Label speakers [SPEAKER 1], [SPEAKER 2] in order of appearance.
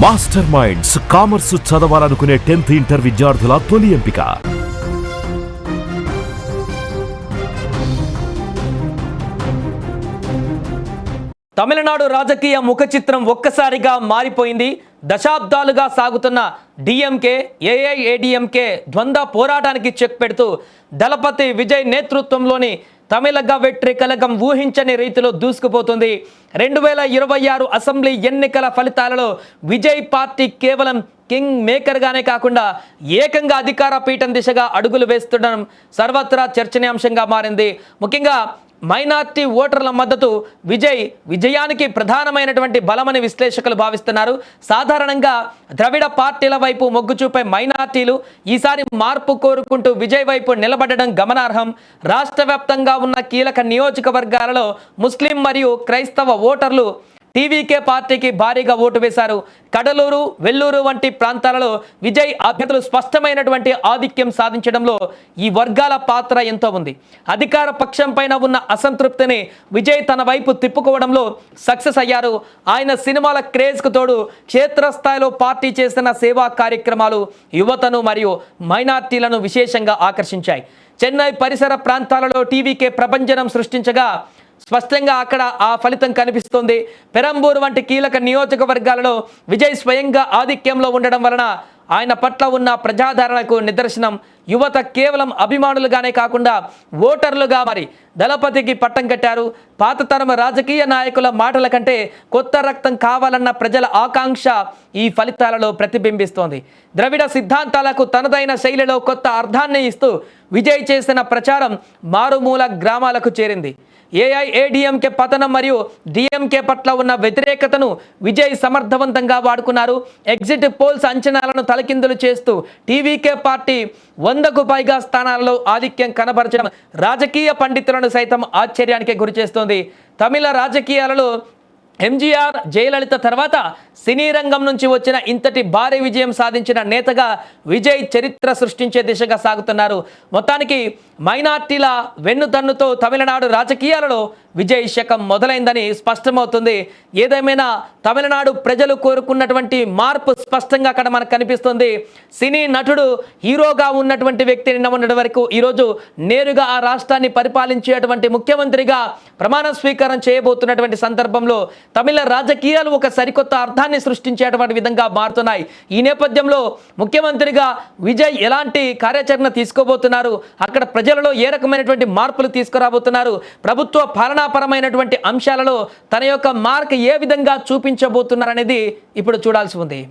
[SPEAKER 1] Master minds commerce చదవాలనుకునే 10th inter విద్యార్థుల తొలి ఎంపిక.
[SPEAKER 2] తమిళనాడు రాజకీయ ముఖ చిత్రం ఒక్కసారిగా మారిపోయింది. దశాబ్దాలుగా సాగుతున్న డిఎంకే ఏఐఏడిఎంకే ద్వంద్వ పోరాటానికి చెక్ పెడుతూ దళపతి విజయ్ నేతృత్వంలోని తమిళగ వెట్రి కలగం ఊహించని రీతిలో దూసుకుపోతుంది. 2026 అసెంబ్లీ ఎన్నికల ఫలితాలలో విజయ్ పార్టీ కేవలం కింగ్ మేకర్గానే కాకుండా ఏకంగా అధికార పీఠం దిశగా అడుగులు వేస్తుండడం సర్వత్రా చర్చనీయాంశంగా మారింది. ముఖ్యంగా మైనార్టీ ఓటర్ల మద్దతు విజయానికి ప్రధానమైనటువంటి బలమని విశ్లేషకులు భావిస్తున్నారు. సాధారణంగా ద్రవిడ పార్టీల వైపు మొగ్గు చూపే మైనార్టీలు ఈసారి మార్పు కోరుకుంటూ విజయ్ వైపు నిలబడడం గమనార్హం. రాష్ట్ర వ్యాప్తంగా ఉన్న కీలక నియోజకవర్గాలలో ముస్లిం మరియు క్రైస్తవ ఓటర్లు టీవీకే పార్టీకి భారీగా ఓటు వేశారు. కడలూరు, వెల్లూరు వంటి ప్రాంతాలలో విజయ్ అభ్యర్థులు స్పష్టమైనటువంటి ఆధిక్యం సాధించడంలో ఈ వర్గాల పాత్ర ఎంతో ఉంది. అధికార పక్షం పైన ఉన్న అసంతృప్తిని విజయ్ తన వైపు తిప్పుకోవడంలో సక్సెస్ అయ్యారు. ఆయన సినిమాల క్రేజ్కు తోడు క్షేత్రస్థాయిలో పార్టీ చేసిన సేవా కార్యక్రమాలు యువతను మరియు మైనార్టీలను విశేషంగా ఆకర్షించాయి. చెన్నై పరిసర ప్రాంతాలలో టీవీకే ప్రభంజనం సృష్టించగా స్పష్టంగా అక్కడ ఆ ఫలితం కనిపిస్తోంది. పెరంబూరు వంటి కీలక నియోజకవర్గాలలో విజయ్ స్వయంగా ఆధిక్యంలో ఉండడం వలన ఆయన పట్ల ఉన్న ప్రజాదరణకు నిదర్శనం. యువత కేవలం అభిమానులుగానే కాకుండా ఓటర్లుగా మరి దళపతికి పట్టం కట్టారు. పాత తరం రాజకీయ నాయకుల మాటల కంటే కొత్త రక్తం కావాలన్న ప్రజల ఆకాంక్ష ఈ ఫలితాలలో ప్రతిబింబిస్తోంది. ద్రవిడ సిద్ధాంతాలకు తనదైన శైలిలో కొత్త అర్థాన్ని ఇస్తూ విజయ్ చేసిన ప్రచారం మారుమూల గ్రామాలకు చేరింది. ఏఐఏడిఎంకే పతనం మరియు డిఎంకే పట్ల ఉన్న వ్యతిరేకతను విజయ్ సమర్థవంతంగా వాడుకున్నారు. ఎగ్జిట్ పోల్స్ అంచనాలను తలకిందులు చేస్తూ టీవీకే పార్టీ 100కు పైగా స్థానాలలో ఆధిక్యం కనబరచడం రాజకీయ పండితులను సైతం ఆశ్చర్యానికి గురిచేస్తోంది. తమిళ రాజకీయాలలో ఎంజీఆర్, జయలలిత తర్వాత సినీ రంగం నుంచి వచ్చిన ఇంతటి భారీ విజయం సాధించిన నేతగా విజయ్ చరిత్ర సృష్టించే దిశగా సాగుతున్నారు. మొత్తానికి మైనార్టీల వెన్నుదన్నుతో తమిళనాడు రాజకీయాలలో విజయ్ శకం మొదలైందని స్పష్టమవుతుంది. ఏదేమైనా తమిళనాడు ప్రజలు కోరుకున్నటువంటి మార్పు స్పష్టంగా అక్కడ మనకు కనిపిస్తుంది. సినీ నటుడు హీరోగా ఉన్నటువంటి వ్యక్తి నిన్న ఉన్నటి వరకు ఈరోజు నేరుగా ఆ రాష్ట్రాన్ని పరిపాలించేటువంటి ముఖ్యమంత్రిగా ప్రమాణ స్వీకారం చేయబోతున్నటువంటి సందర్భంలో తమిళ రాజకీయాలు ఒక సరికొత్త అర్థాన్ని సృష్టించేటువంటి విధంగా మారుతున్నాయి. ఈ నేపథ్యంలో ముఖ్యమంత్రిగా విజయ్ ఎలాంటి కార్యాచరణ తీసుకోబోతున్నారు, అక్కడ ప్రజలలో ఏ రకమైనటువంటి మార్పులు తీసుకురాబోతున్నారు, ప్రభుత్వ పాలనాపరమైనటువంటి అంశాలలో తన యొక్క మార్క్ ఏ విధంగా చూపించబోతున్నారు అనేది ఇప్పుడు చూడాల్సి ఉంది.